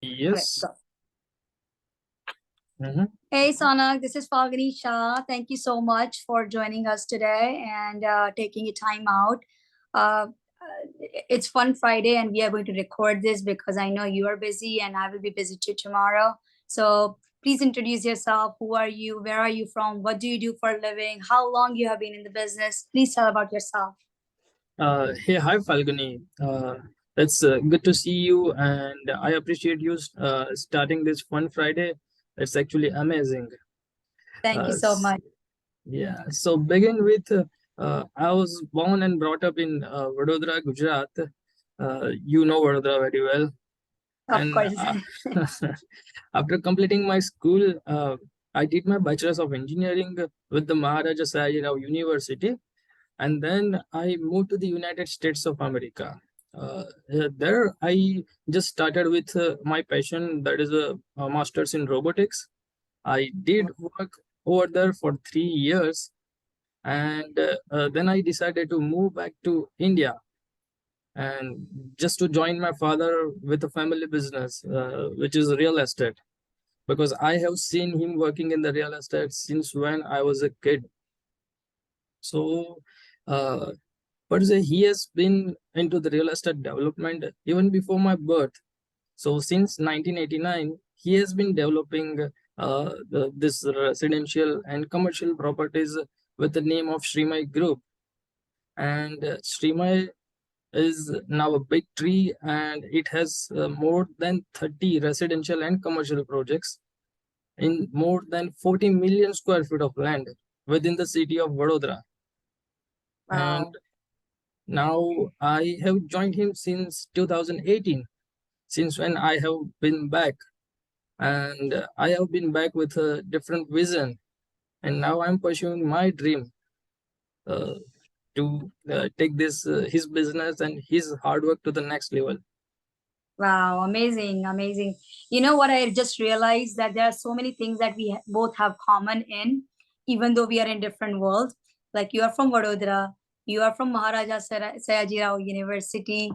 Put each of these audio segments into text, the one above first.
Okay, Yes. go. Mhm. Hey, Saunak, this is Falguni Shah. Thank you so much for joining us today and taking your time out. Uh, it's Fun Friday, and we are going to record this because I know you are busy and I will be busy too tomorrow. So please introduce yourself. Who are you? Where are you from? What do you do for a living? How long you have been in the business? Please tell about yourself. Hey, hi, Falguni. It's good to see you, and I appreciate you starting this Fun Friday. It's actually amazing. Thank you Uh, so s- much. yeah. So begin with, I was born and brought up in Vadodara, Gujarat. You know Vadodara very well. Of And course. after completing my school, I did my bachelor's of engineering with the Maharaja Sayajirao University, and then I moved to the United States of America. There, I just started with my passion, that is a master's in robotics. I did work over there for 3 years, and then I decided to move back to India and just to join my father with a family business, which is real estate, because I have seen him working in the real estate since when I was a kid. So, uh, but he has been into the real estate development even before my birth. So since 1989, he has been developing this residential and commercial properties with the name of Shrimay Group. And Shrimay is now a big tree, and it has more than 30 residential and commercial projects in more than 40 million square feet of land within the city of Vadodara. And Wow. now I have joined him since 2018, since when I have been back. And I have been back with a different vision. And now I'm pursuing my dream uh, to take this his business and his hard work to the next level. Wow, amazing, amazing. You know what, I just realized that there are so many things that we both have common in, even though we are in different worlds. Like you are from Vadodara, you are from Maharaja Sayajirao University.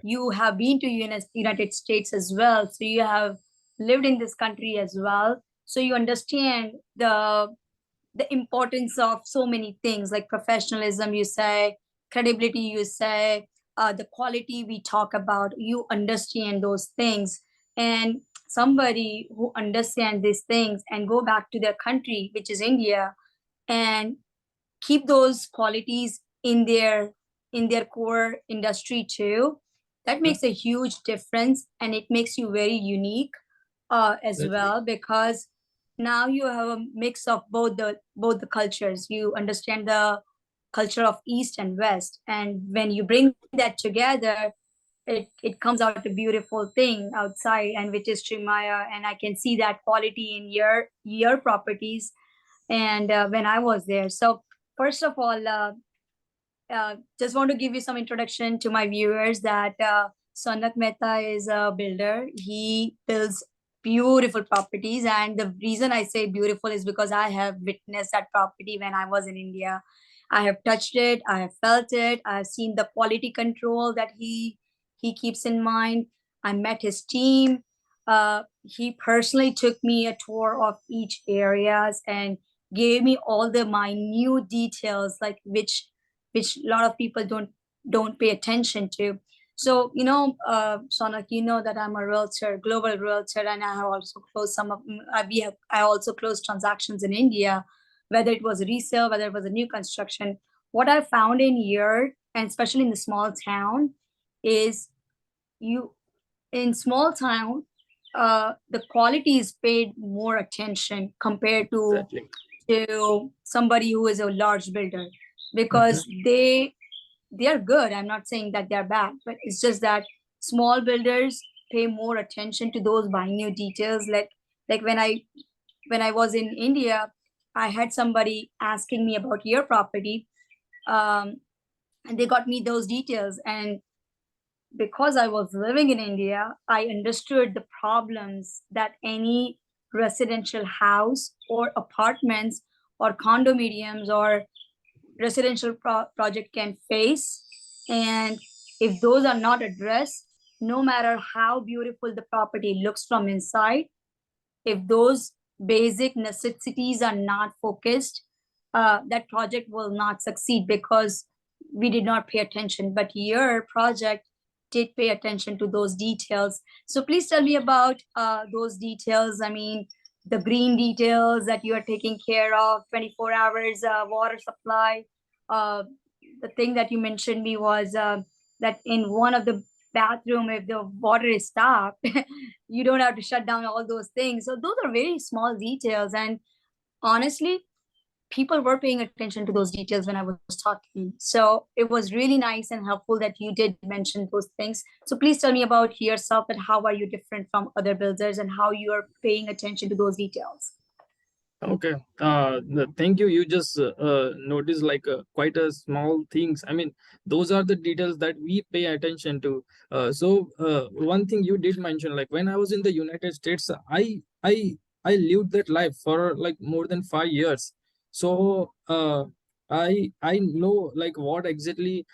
You have been to United States as well. So you have lived in this country as well. So you understand the importance of so many things like professionalism, you say, credibility, you say, the quality we talk about, you understand those things. And somebody who understands these things and go back to their country, which is India, and keep those qualities in their core industry too, that makes a huge difference, and it makes you very unique as Exactly. well, because now you have a mix of both the cultures. You understand the culture of East and West, and when you bring that together, it comes out a beautiful thing outside, and which is Trimaya. And I can see that quality in your properties, and when I was there. So first of all, just want to give you some introduction to my viewers that Saunak Mehta is a builder. He builds beautiful properties, and the reason I say beautiful is because I have witnessed that property when I was in India. I have touched it, I have felt it, I have seen the quality control that he keeps in mind. I met his team. He personally took me a tour of each areas and gave me all the minute details, like which a lot of people don't pay attention to. So, Sonak, you know that I'm a realtor, global realtor, and I have also closed I also closed transactions in India, whether it was resale, whether it was a new construction. What I found in here, and especially in the small town, is you in small town, the quality is paid more attention compared Exactly. to somebody who is a large builder, Mhm. because they are good. I'm not saying that they're bad, but it's just that small builders pay more attention to those minute details. Like when I was in India, I had somebody asking me about your property, um, and they got me those details. And because I was living in India, I understood the problems that any residential house or apartments or condominiums or residential project can face. And if those are not addressed, no matter how beautiful the property looks from inside, if those basic necessities are not focused, that project will not succeed because we did not pay attention. But your project did pay attention to those details. So please tell me about those details. I mean, the green details that you are taking care of, 24 hours water supply. Uh, the thing that you mentioned me was that in one of the bathroom, if the water is stopped, you don't have to shut down all those things. So those are very small details, and honestly, people were paying attention to those details when I was talking. So it was really nice and helpful that you did mention those things. So please tell me about yourself, that how are you different from other builders and how you are paying attention to those details. Okay. Thank you. You just notice like quite a small things. I mean, those are the details that we pay attention to. One thing you did mention, like when I was in the United States, I lived that life for like more than 5 years. So I know like what exactly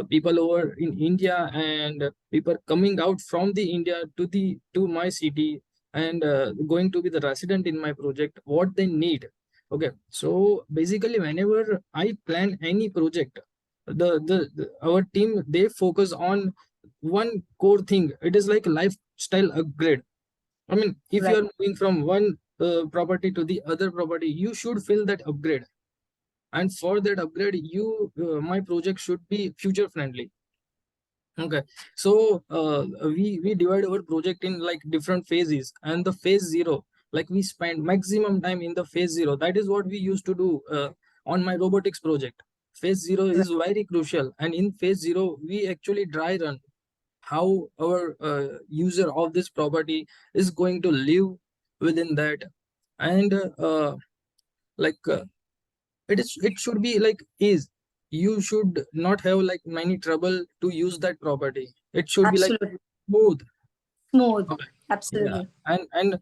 people over in India and people coming out from the India to my city and going to be the resident in my project, what they need. Okay, so basically whenever I plan any project, the our team, they focus on one core thing. It is like lifestyle upgrade. I mean, if you Right. are moving from one property to the other property, you should feel that upgrade. And for that upgrade, my project should be future friendly. Okay, so we divide our project in like different phases, and the phase zero, like we spend maximum time in the phase zero. That is what we used to do on my robotics project. Phase zero Right. is very crucial, and in phase zero, we actually dry run how our user of this property is going to live within that, and like it should be like is you should not have like many trouble to use that property. It should be like Absolutely. smooth. Smooth. Okay. Yeah, Absolutely. and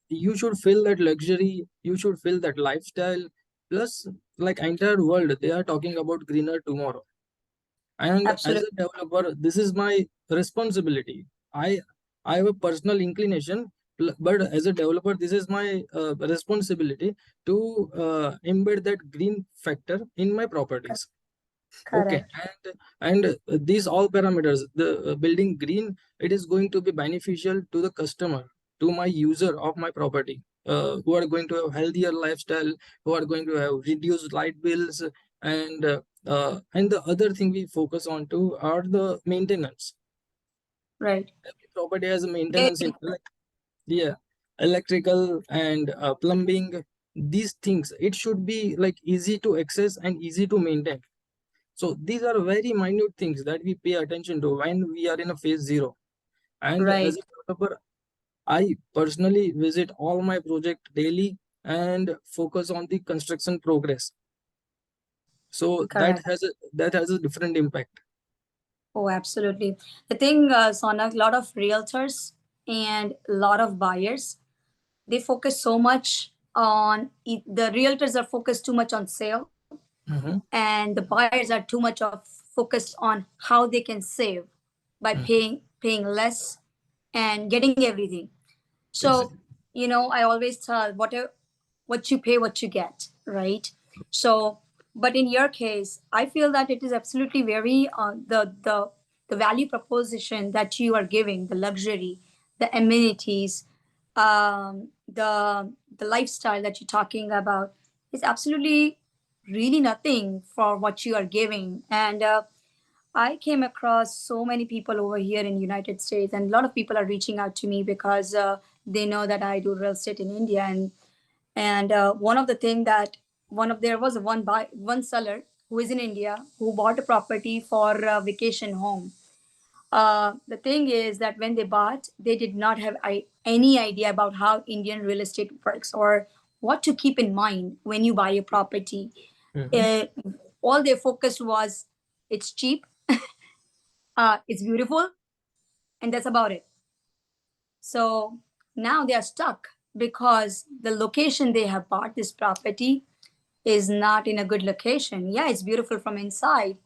you should feel that luxury, you should feel that lifestyle. Plus, like entire world, they are talking about greener tomorrow. And as Absolutely. a developer, this is my responsibility. I i have a personal inclination, but as a developer, this is my responsibility to embed that green factor in my properties. Okay, Correct. and these all parameters, the building green, it is going to be beneficial to the customer, to my user of my property, who are going to have healthier lifestyle, who are going to have reduced light bills, and the other thing we focus on to are the maintenance. Right. Every property has a Very maintenance in, important. like, yeah, electrical and plumbing. These things, it should be like easy to access and easy to maintain. So these are very minute things that we pay attention to when we are in a phase zero. And as Right. a developer, I personally visit all my project daily and focus on the construction progress. So Correct. that has a different impact. Oh, absolutely. I think, Sonak, a lot of realtors and a lot of buyers, they focus so much on the realtors are focused too much on sale, Mhm, and the buyers are too much of focused on how they can save by mhm. paying less and getting everything. So, Exactly. I always tell what you pay, what you get, right? So, but in your case, I feel that it is absolutely very the value proposition that you are giving, the luxury, the amenities, the lifestyle that you're talking about is absolutely really nothing for what you are giving. And I came across so many people over here in United States, and a lot of people are reaching out to me because they know that I do real estate in India, and one of the thing that there was one seller who is in India who bought a property for a vacation home. The thing is that when they bought, they did not have any idea about how Indian real estate works or what to keep in mind when you buy a property. Mhm. Uh, all their focus was it's cheap, it's beautiful, and that's about it. So now they are stuck because the location they have bought this property is not in a good location. Yeah, it's beautiful from inside,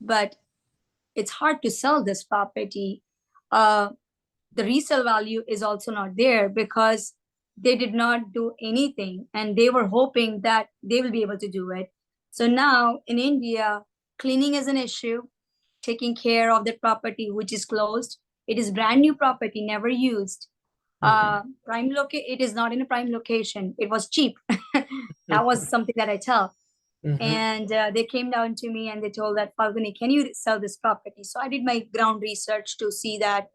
but it's hard to sell this property. the resale value is also not there because they did not do anything and they were hoping that they will be able to do it. So now in India, cleaning is an issue, taking care of the property which is closed. It is brand new property, never used. It is not in a prime location. It was cheap. That was something that I tell. And they came down to me and they told that, Falguni, can you sell this property? So I did my ground research to see that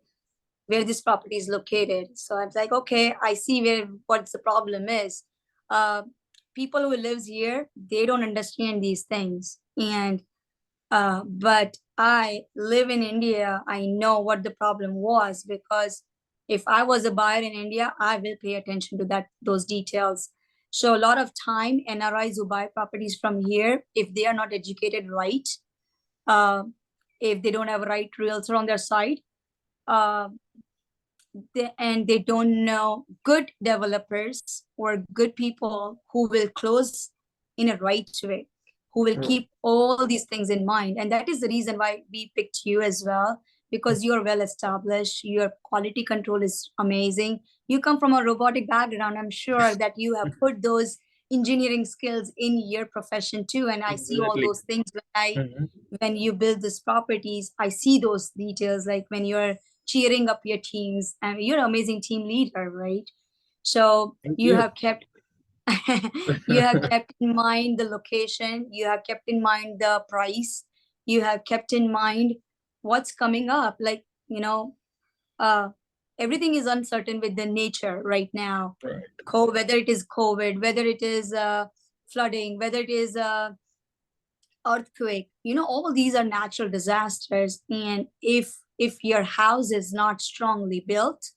where this property is located. So I was like, okay, I see what the problem is. People who lives here, they don't understand these things. And but I live in India. I know what the problem was, because if I was a buyer in India, I will pay attention to those details. So a lot of time, NRIs who buy properties from here, if they are not educated right, uh, if they don't have a right realtor on their side, uh, and they don't know good developers or good people who will close in a right way, who will keep all these things in mind. And that is the reason why we picked you as well, because you're well established, your quality control is amazing. You come from a robotic background. I'm sure that you have put those engineering skills in your profession too. And I see all Exactly. those things when you build these properties. I see those details, like when you're cheering up your teams, and you're an amazing team leader, right? So Thank you you. have kept you have kept in mind the location, you have kept in mind the price, you have kept in mind what's coming up. Like, everything is uncertain with the nature right now. Right. Whether it is COVID, whether it is flooding, whether it is earthquake, all these are natural disasters. And if your house is not strongly built,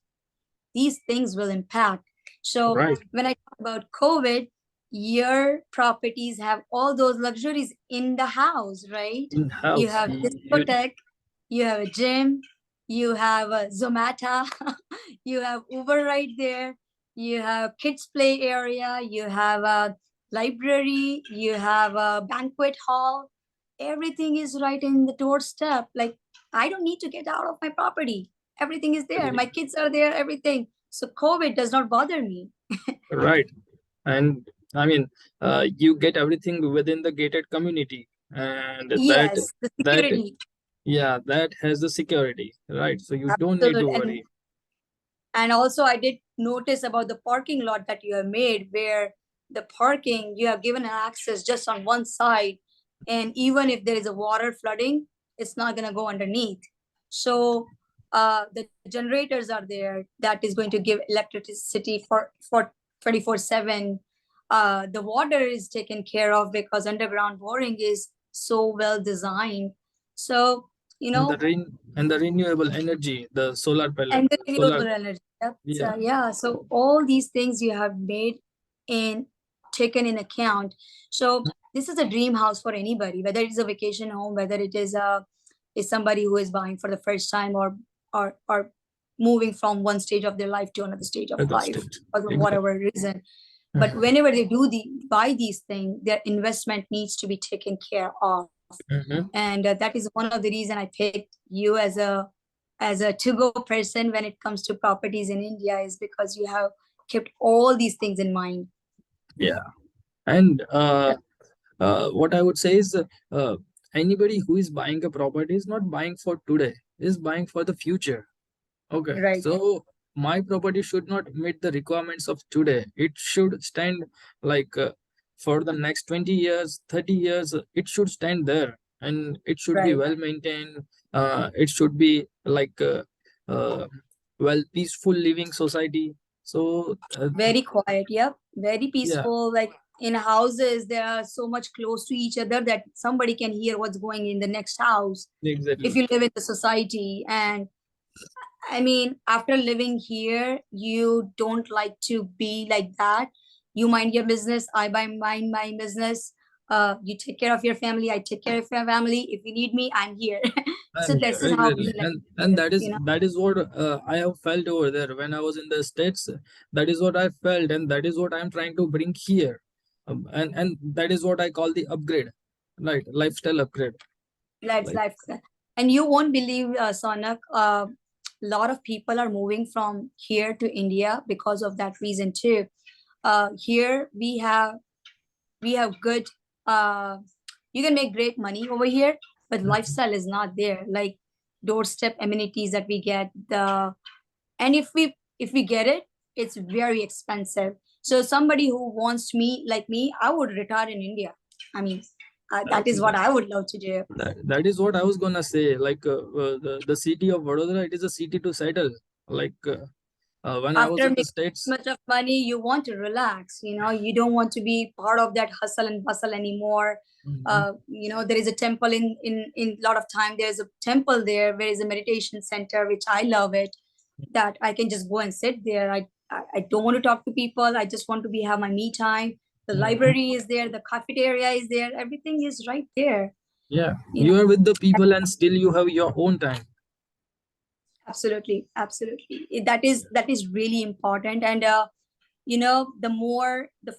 these things will impact. So Right. when I talk about COVID, your properties have all those luxuries in the house, right? In You house. have discotheque, you have a gym, you have a Zomato, you have Uber right there, you have kids play area, you have a library, you have a banquet hall. Everything is right in the doorstep. Like, I don't need to get out of my property. Everything is there. My kids are there, everything. So COVID does not bother me. Right. And I mean, you get everything within the gated community, and Yes, the that security. yeah, that has the security, right? So you don't need to Absolutely. worry. And also I did notice about the parking lot that you have made, where the parking, you have given access just on one side. And even if there is a water flooding, it's not going to go underneath. So the generators are there that is going to give electricity for 24/7. The water is taken care of because underground boring is so well designed. So, And the renewable energy, the solar pellet, and the solar, renewable energy. yeah, Yeah. So all these things you have made in taken in account. So this is a dream house for anybody, whether it's a vacation home, whether it is somebody who is buying for the first time, or moving from one stage of their life to another stage of other life, state. for Exactly. whatever reason. But whenever they buy these things, their investment needs to be taken care of. And that is one of the reason I picked you as a to-go person when it comes to properties in India, is because you have kept all these things in mind. Yeah. And what I would say is, anybody who is buying a property is not buying for today, is buying for the future. Okay, Right. so my property should not meet the requirements of today. It should stand like for the next 20 years, 30 years, it should stand there, and it should be Right. well maintained. It should be like uh, well, peaceful living society. So, Very quiet. Yep. Very yeah, peaceful. Like in houses, they are so much close to each other that somebody can hear what's going in the next house if exactly. you live in the society. And I mean, after living here, you don't like to be like that. You mind your business, mind my business. You take care of your family, I take care of your family. If you need me, I'm here. So I'm here, this is how we exactly, like and here, that is what I have felt over there when I was in the States. That is what I felt, and that is what I'm trying to bring here, and that is what I call the upgrade, right? Lifestyle upgrade, Life, like life. And you won't believe, Sonak, lot of people are moving from here to India because of that reason too. Here we have good, you can make great money over here, but lifestyle is not there. Like doorstep amenities that we get, and if we get it, it's very expensive. So somebody who wants me like me, I would retire in India. I mean, that is what I would love to do. That is what I was gonna say. Like the city of Vadodara, it is a city to settle. Like when I was After in the making States. much of money, you want to relax. You don't want to be part of that hustle and bustle anymore. Mhm. There is a temple in a lot of time. There's a temple there where is a meditation center, which I love it. That I can just go and sit there. I don't want to talk to people. I just want to have my me time. The Mhm. library is there. The cafeteria is there. Everything is right there. Yeah, You you know, are with the people and still you have your own time. absolutely, absolutely. That is really important. And the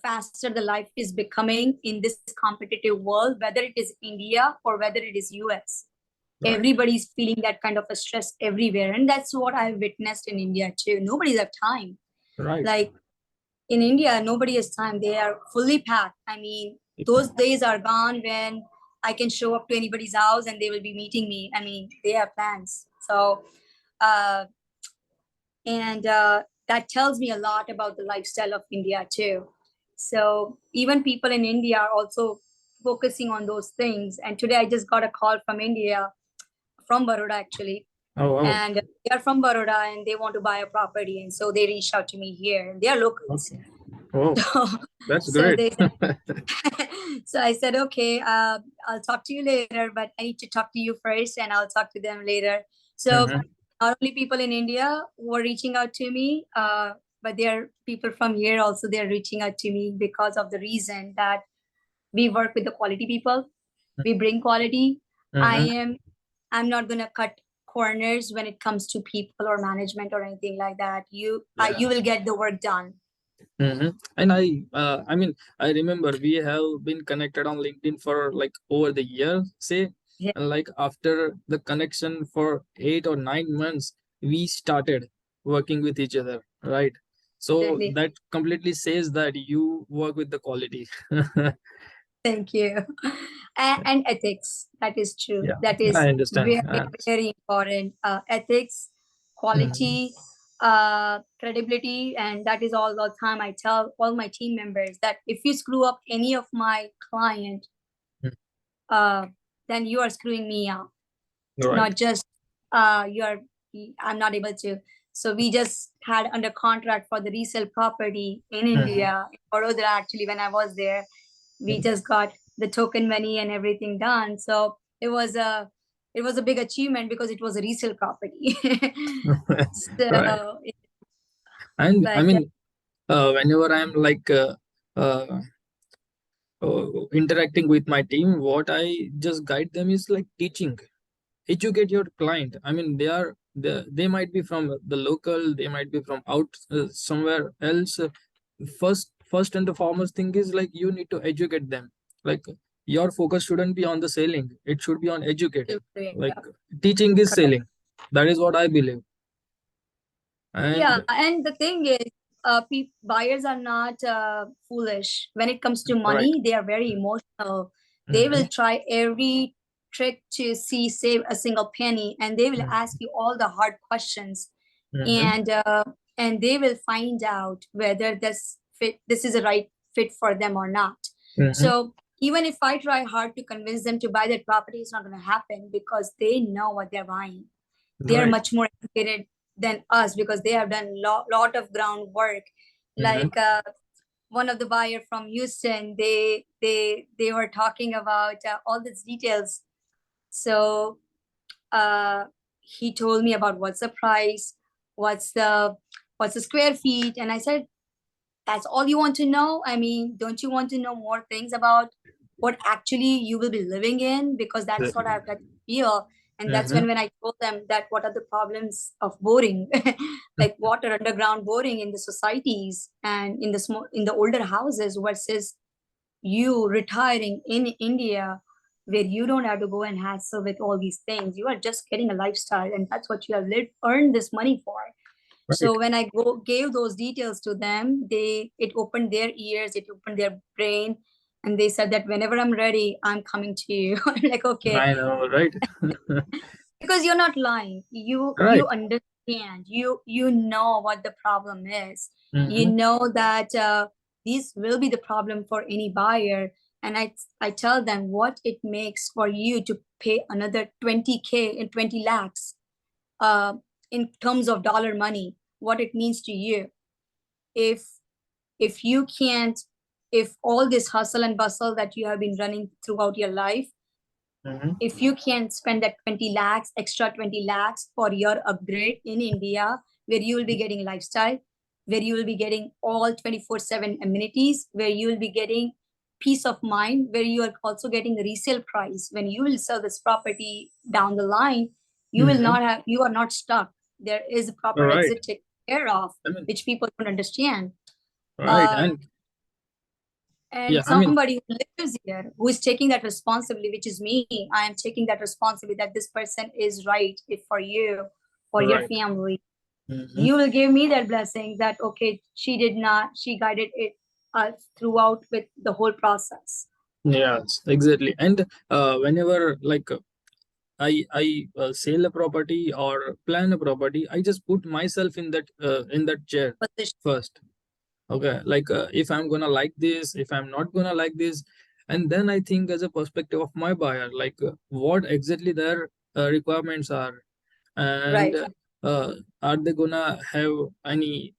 faster the life is becoming in this competitive world, whether it is India or whether it is US, Right, everybody's feeling that kind of a stress everywhere. And that's what I've witnessed in India too. Nobody's have time. right. Like in India, nobody has time. They are fully packed. I mean, those days are gone when I can show up to anybody's house and they will be meeting me. I mean, they have plans. So, uh, and that tells me a lot about the lifestyle of India too. So even people in India are also focusing on those things. And today I just got a call from India, from Baroda actually, Oh, oh, and they are from Baroda and they want to buy a property, and so they reached out to me here. And they are locals. okay. Oh, So, that's so great. they so I said, okay, I'll talk to you later, but I need to talk to you first and I'll talk to them later. So Mhm. not only people in India who are reaching out to me, but there are people from here also, they're reaching out to me because of the reason that we work with the quality people. We bring quality. I Mhm. am, I'm not going to cut corners when it comes to people or management or anything like that. Yeah. You will get the work done. And I mean, I remember we have been connected on LinkedIn for like over the year, say, Yeah, and like after the connection for 8 or 9 months, we started working with each other, right? So definitely. that completely says that you work with the quality. Thank you. And ethics. That is true. Yeah, That is I understand. very, very important. Ethics, Mhm. quality, credibility. And that is all the time I tell all my team members that if you screw up any of my client, uh, then you are screwing me up. Right. Not just you're I'm not able to. So we just had under contract for the resale property in Mhm. India, in Vadodara actually. When I was there, we just got the token money and everything done. So it was a big achievement because it was a resale property. Right. So And I but mean, whenever I'm like uh, interacting with my team, what I just guide them is like teaching, educate your client. I mean, they might be from the local, they might be from out somewhere else. First and the foremost thing is like you need to educate them. Like your focus shouldn't be on the selling, it should be on educating. Like teaching is correct. selling. That is what I believe. Yeah, And and the thing is, buyers are not foolish. When it comes to right. money, they are very emotional. They will Mhm. try every trick to save a single penny, and they will ask you all the hard questions, Mhm. and uh, and they will find out whether this is a right fit for them or not. Mhm. So even if I try hard to convince them to buy that property, it's not going to happen because they know what they're buying. They are Right. much more educated than us because they have done lot of groundwork. Mhm. Like one of the buyer from Houston, they were talking about all these details. So he told me about what's the price, what's the square feet, and I said, that's all you want to know? I mean, don't you want to know more things about what actually you will be living in? Because that's what I've got to feel. And that's Mhm. when I told them that what are the problems of boring, like water underground boring in the societies and in the older houses versus you retiring in India. where you don't have to go and hassle with all these things. You are just getting a lifestyle, and that's what you have earned this money for. Right. So when I gave those details to them, it opened their ears, it opened their brain, and they said that whenever I'm ready, I'm coming to you. I'm like, okay, I know, right? because you're not lying. You Right. understand. You know what the problem is. You Mm-hmm. know that this will be the problem for any buyer. And I tell them what it makes for you to pay another 20K and 20 lakhs uh, in terms of dollar money, what it means to you. If if you can't, if all this hustle and bustle that you have been running throughout your life, Mm-hmm. if you can spend that 20 lakhs, extra 20 lakhs for your upgrade in India, where you will be getting lifestyle, where you will be getting all 24/7 amenities, where you will be getting peace of mind, where you are also getting the resale price. When you will sell this property down the line, Mm-hmm. you are not stuck. There is a proper Right. exit taken care of, I mean, which people don't understand. right. Uh, And yeah, and I mean, somebody who lives here, who is taking that responsibility, which is me, I am taking that responsibility that this person is right if for you, for your right. family. Mm-hmm. You will give me that blessing that okay, she guided it throughout with the whole process. Yes, exactly. And whenever like I sell a property or plan a property, I just put myself in that chair Position. first. Okay, like if I'm gonna like this, if I'm not gonna like this, and then I think as a perspective of my buyer, like what exactly their requirements are, and Right, are they gonna have any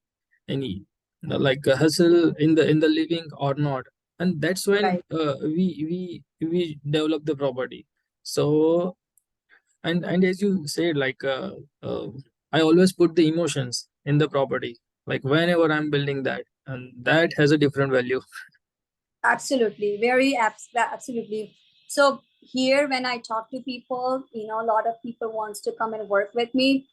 like a hustle in the living or not, and that's when right. we develop the property. So and as you said, like I always put the emotions in the property, like whenever I'm building that, and that has a different value. Absolutely, absolutely. So here, when I talk to people, a lot of people wants to come and work with me,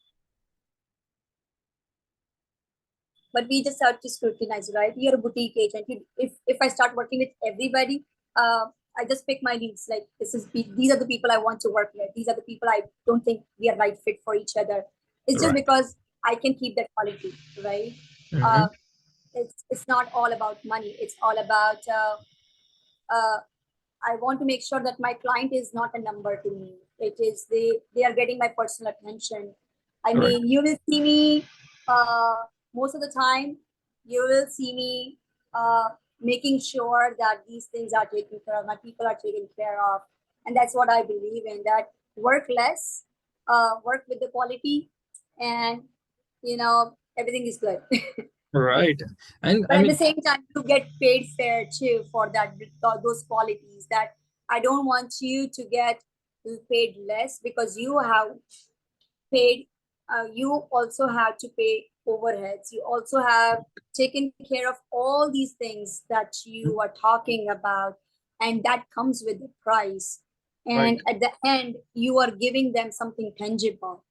but we just have to scrutinize, right? You're a boutique agent. If I start working with everybody, I just pick my leads. Like these are the people I want to work with. These are the people I don't think we are right fit for each other. It's just Right. because I can keep that quality, right? Mm-hmm. Uh, it's not all about money. It's all about uh, I want to make sure that my client is not a number to me. It is they are getting my personal attention. I Right. mean, you will see me most of the time. You will see me making sure that these things are taken care of. My people are taken care of, and that's what I believe in. That work less, work with the quality, and everything is good. Right. And But I at the mean, same time you get paid fair too for those qualities. That I don't want you to get paid less because you have paid, you also have to pay overheads. You also have taken care of all these things that you are talking about, and that comes with the price. right. And at the end you are giving them something tangible.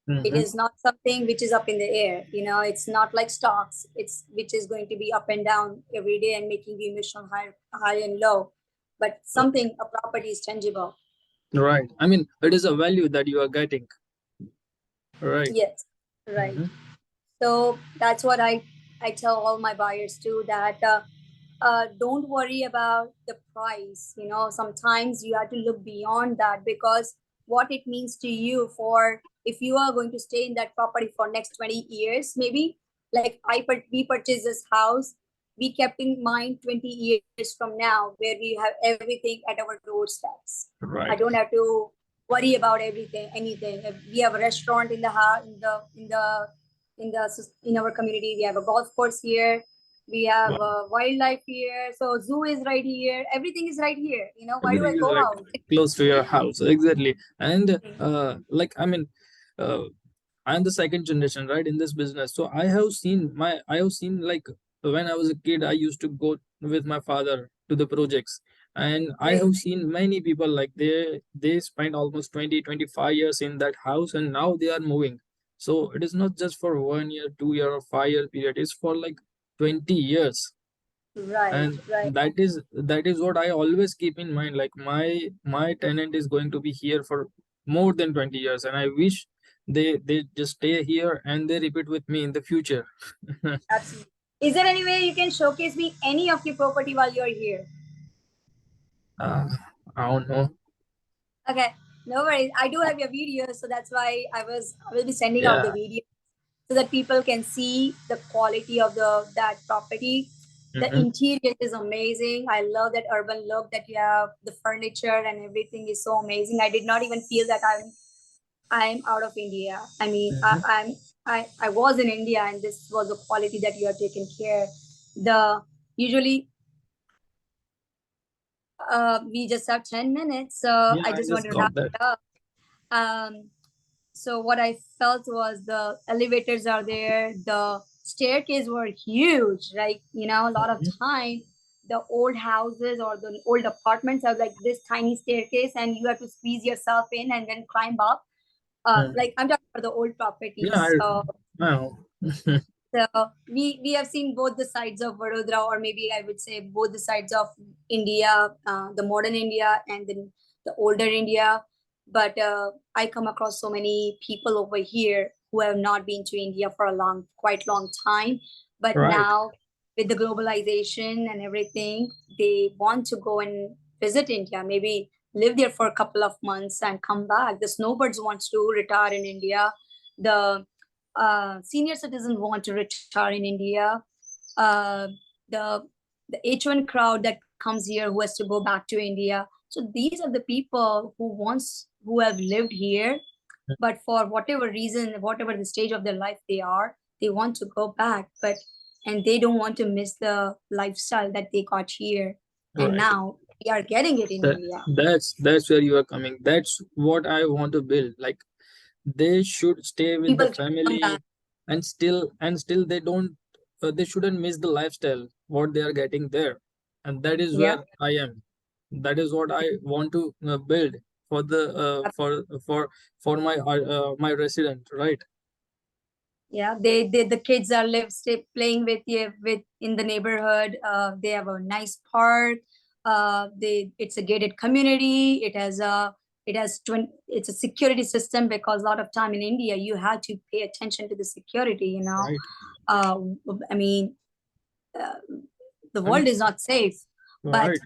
It Mm-hmm. is not something which is up in the air. It's not like stocks, it's which is going to be up and down every day and making the emotional high and low. But something, a property is tangible. Right. I mean, it is a value that you are getting. Right. Yes, right. Mm-hmm. So that's what I tell all my buyers too, that don't worry about the price. Sometimes you have to look beyond that, because what it means to you, for if you are going to stay in that property for next 20 years, maybe, like we purchased this house, we kept in mind 20 years from now, where we have everything at our doorsteps. I Right. don't have to worry about anything. If we have a restaurant in the house, in our community, we have a golf course here, we have Wow. wildlife here, so zoo is right here, everything is right here. Why do Everything I is go right out? close to your house. Exactly. And like I mean, uh, I'm the second generation, right, in this business. So I have seen like when I was a kid, I used to go with my father to the projects. And I Great. have seen many people like they spent almost 20-25 years in that house, and now they are moving. So it is not just for 1 year, 2 year, or 5 year period. It's for like 20 years. Right, And right. that is what I always keep in mind. Like my tenant is going to be here for more than 20 years, and I wish they just stay here and they repeat with me in the future. Absolutely. Is there any way you can showcase me any of your property while you're here? uh, I don't know. Okay, no worries. I do have your videos, so that's why I will be sending out the Yeah. video so that people can see the quality of the that property. The Hmm. interior is amazing. I love that urban look that you have. The furniture and everything is so amazing. I did not even feel that I'm out of India. I mean, Hmm. I was in India, and this was the quality that you are taking care. The usually we just have 10 minutes, so Yeah, I I just want just to got wrap that. it up. Um, so what I felt was the elevators are there, the staircase were huge. Like, a lot of Mhm. time the old houses or the old apartments have like this tiny staircase, and you have to squeeze yourself in and then climb up. Mm. Like, I'm talking about the old Yeah, properties. I know. So we have seen both the sides of Vadodara, or maybe I would say both the sides of India, the modern India and then the older India. But I come across so many people over here who have not been to India for a quite long time. But Right. now with the globalization and everything, they want to go and visit India, maybe live there for a couple of months and come back. The snowbirds wants to retire in India. The senior citizens want to retire in India. Uh, the H1 crowd that comes here who has to go back to India. So these are the people who have lived here, but for whatever reason, whatever the stage of their life they want to go back, and they don't want to miss the lifestyle that they got here, and Right. now we are getting it in That India. that's where you are coming. That's what I want to build. Like they should stay with the People can come back. family, and still they shouldn't miss the lifestyle what they are getting there, and that is Yeah. where I am. That is what I want to build for the my resident, right? Yeah, they the kids are playing with you with in the neighborhood. They have a nice park. It's a gated community. It's a security system, because a lot of time in India you have to pay attention to the security. Right. uh, I mean, uh, the I mean, world is not safe, but right.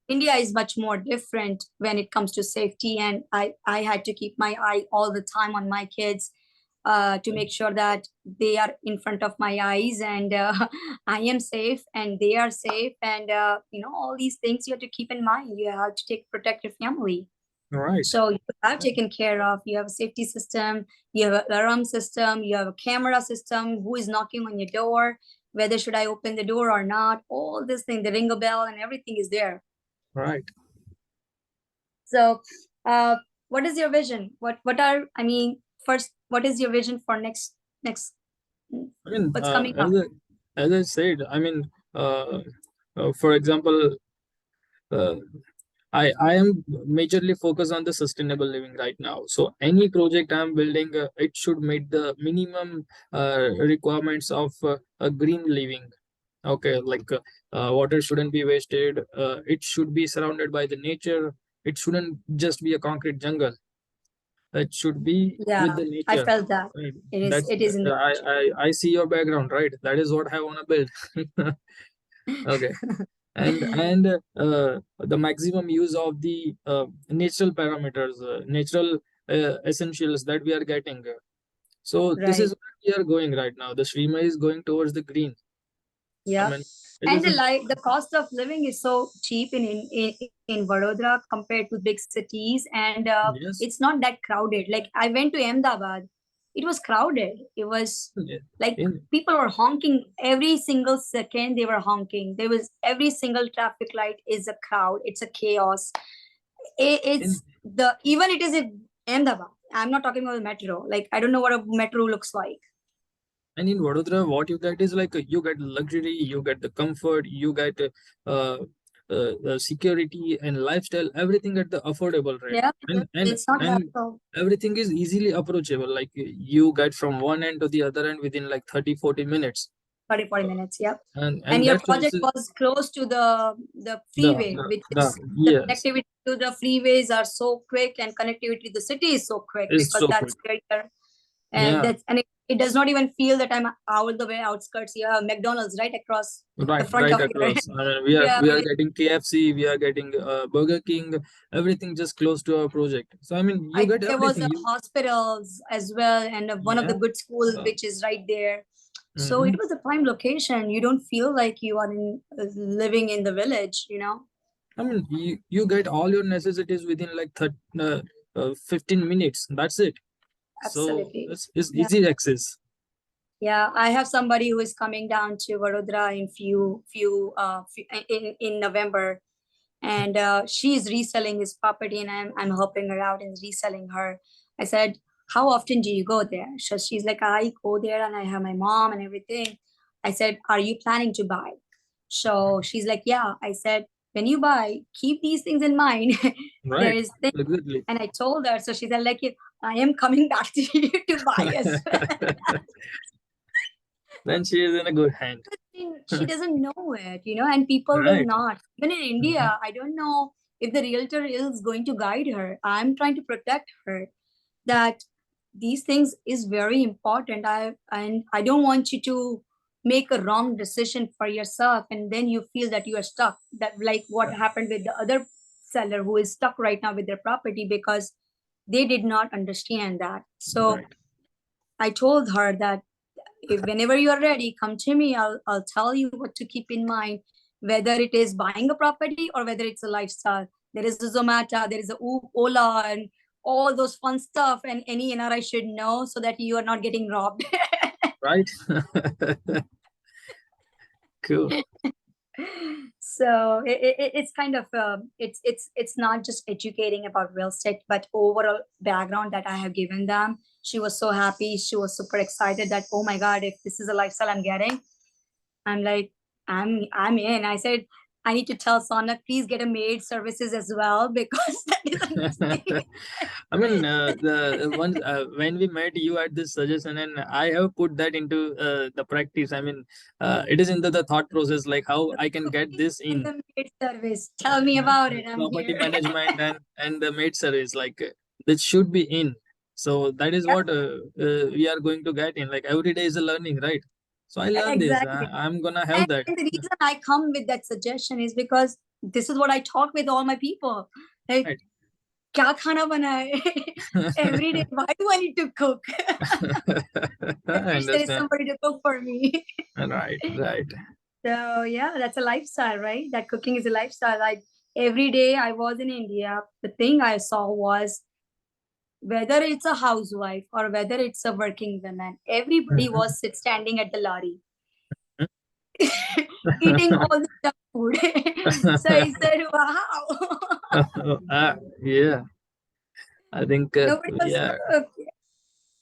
India is much more different when it comes to safety, and I had to keep my eye all the time on my kids, to make sure that they are in front of my eyes, and I am safe and they are safe, and all these things you have to keep in mind. You have to protect your family. Right. So you have taken care of. You have a safety system. You have an alarm system. You have a camera system. Who is knocking on your door? Whether should I open the door or not? All this thing, the ring a bell, and everything is there. Right. So, what is your vision? What are I mean, first, what is your vision for next? I mean, What's coming up? as I said, I mean, for example, uh, I am majorly focused on the sustainable living right now. So any project I'm building, it should meet the minimum requirements of a green living. Okay, like water shouldn't be wasted. It should be surrounded by the nature. It shouldn't just be a concrete jungle. It should be with Yeah, the I nature. felt that Right. it is That's it is in the I see your background, right? That is what I want to build. Okay. And the maximum use of the natural parameters, natural essentials that we are getting. So this is right. where we are going right now. The Shrimay is going towards the green. I Yeah, mean, it and is a the cost of living is so cheap in Vadodara compared to big cities, and yes. it's not that crowded. Like, I went to Ahmedabad, it was crowded. It was Yeah. like In people were honking every single second. They were honking. There was every single traffic light is a crowd. It's a chaos. in It's the even it is in Ahmedabad. I'm not talking about the metro. Like, I don't know what a metro looks like. and in Vadodara, what you get is like you get luxury, you get the comfort, you get security and lifestyle, everything at the affordable rate, Yeah, and and it's not that and so. everything is easily approachable. Like you get from one end to the other end within like 30-40 minutes. 30-40 minutes. Yep. And And your that's project also was close to the the freeway, which the is the yes, connectivity to the freeways are so quick, and connectivity to the city is so quick it's because so that's quick. where you're, and Yeah, it does not even feel that I'm all the way outskirts. You have McDonald's right across the right, front right of your across. I mean, yeah. we are getting KFC, we are getting Burger King, everything just close to our project. So I mean, I you think get there was everything. a You hospitals as well, and one of the yeah. good schools Uh, which is right there. So it mhm. was a prime location. You don't feel like you are living in the village, you know? I mean, you get all your necessities within like 15 minutes. That's it. So Absolutely. it's Yeah. easy access. Yeah, I have somebody who is coming down to Vadodara in in November, and she's reselling his property, and I'm helping her out in reselling her. I said, "How often do you go there?" So she's like, "I go there, and I have my mom and everything." I said, "Are you planning to buy?" So she's like, "Yeah." I said, "When you buy, keep these things in mind." There Right. is things, Exactly. and I told her. So she said, "Like, I am coming back to you to buy as well." Then she is in a good hand. She doesn't know it, and people will Right. not. Even in Mhm. India, I don't know if the realtor is going to guide her. I'm trying to protect her that these things is very important. I don't want you to make a wrong decision for yourself and then you feel that you are stuck. That like what happened with the other seller who is stuck right now with their property because they did not understand that. So Right. I told her that if whenever you are ready, come to me. I'll tell you what to keep in mind, whether it is buying a property or whether it's a lifestyle. There is a Zomato, there is a Ola, and all those fun stuff, and any NRI should know so that you are not getting robbed. Right. Cool. So it's kind of it's not just educating about real estate, but overall background that I have given them. She was so happy. She was super excited that, oh my god, if this is a lifestyle I'm getting, I'm like, I'm in. I said, I need to tell Saunak, please get a maid services as well because that is a next thing. I mean, the once when we met, you had this suggestion, and I have put that into the practice. I mean, it is into the thought process, like how I can get Cooking this and in. the maid service. Tell me about it. I'm Property here. management and the maid service, like that should be in. So that is Yep, what we are going to get in. Like every day is a learning, right? So I learn this. exactly. I'm gonna have And that. the reason I come with that suggestion is because this is what I talk with all my people. Like, Right. kya khana banaye? Every day, why do I need to cook? I I wish there is understand. somebody to cook for me. Right, right. So yeah, that's a lifestyle, right? That cooking is a lifestyle. Like every day I was in India, the thing I saw was whether it's a housewife or whether it's a working woman, everybody Mhm. was standing at the lorry eating all the junk food. So I said, wow. Yeah, I think, Nobody was yeah, cooked.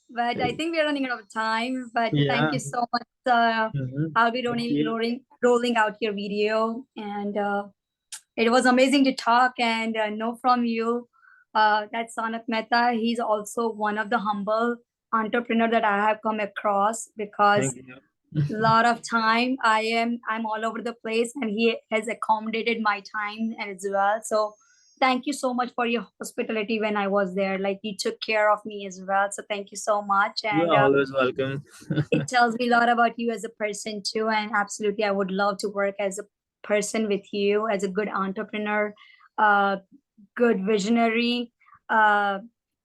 But I think we're running out of time. But thank yeah. you so much. Mhm. I'll be Thank you. rolling out your video, and it was amazing to talk and know from you. That Saunak Mehta, he's also one of the humble entrepreneur that I have come across because Thank you. a lot of time I'm all over the place and he has accommodated my time as well. So thank you so much for your hospitality when I was there. Like you took care of me as well. So thank you so much. You are And always welcome. it tells me a lot about you as a person too. And absolutely, I would love to work as a person with you, as a good entrepreneur, uh, good visionary, uh,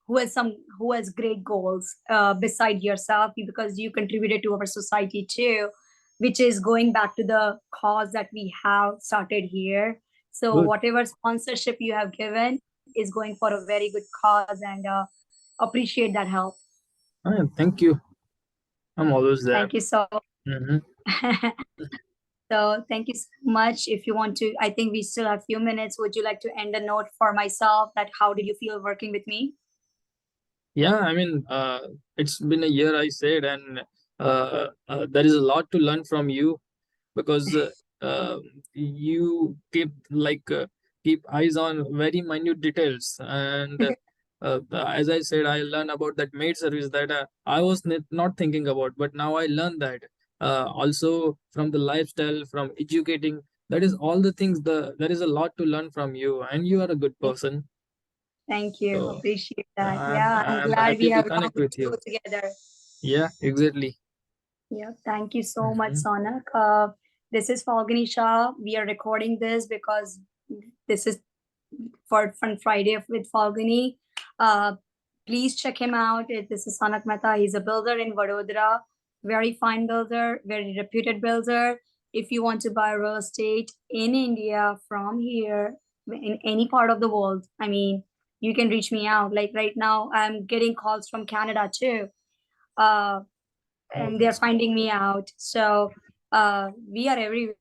who has great goals beside yourself because you contributed to our society too, which is going back to the cause that we have started here. So Good. whatever sponsorship you have given is going for a very good cause, and appreciate that help. Thank you. I'm always there. Thank you so Hmm. So thank you so much. If you want to, I think we still have a few minutes. Would you like to end a note for myself that how did you feel working with me? Yeah, I mean, it's been a year, I said, and there is a lot to learn from you because you keep eyes on very minute details. And as I said, I learned about that maid service that I was not thinking about, but now I learned that. also from the lifestyle, from educating. That is all the things. There is a lot to learn from you, and you are a good person. Thank you. So Appreciate that. I'm Yeah, I'm I'm glad we happy to have a long connect way with to you. go together. Yeah, exactly. Yeah, thank you so much, Hmm. Saunak. This is Falguni Shah. We are recording this because this is for Fun Friday with Falguni. Uh, please check him out. This is Saunak Mehta. He's a builder in Vadodara. Very fine builder, very reputed builder. If you want to buy real estate in India from here, in any part of the world, I mean, you can reach me out. Like right now, I'm getting calls from Canada too. Uh, Oh, and they're that's finding me out. So we are everywhere.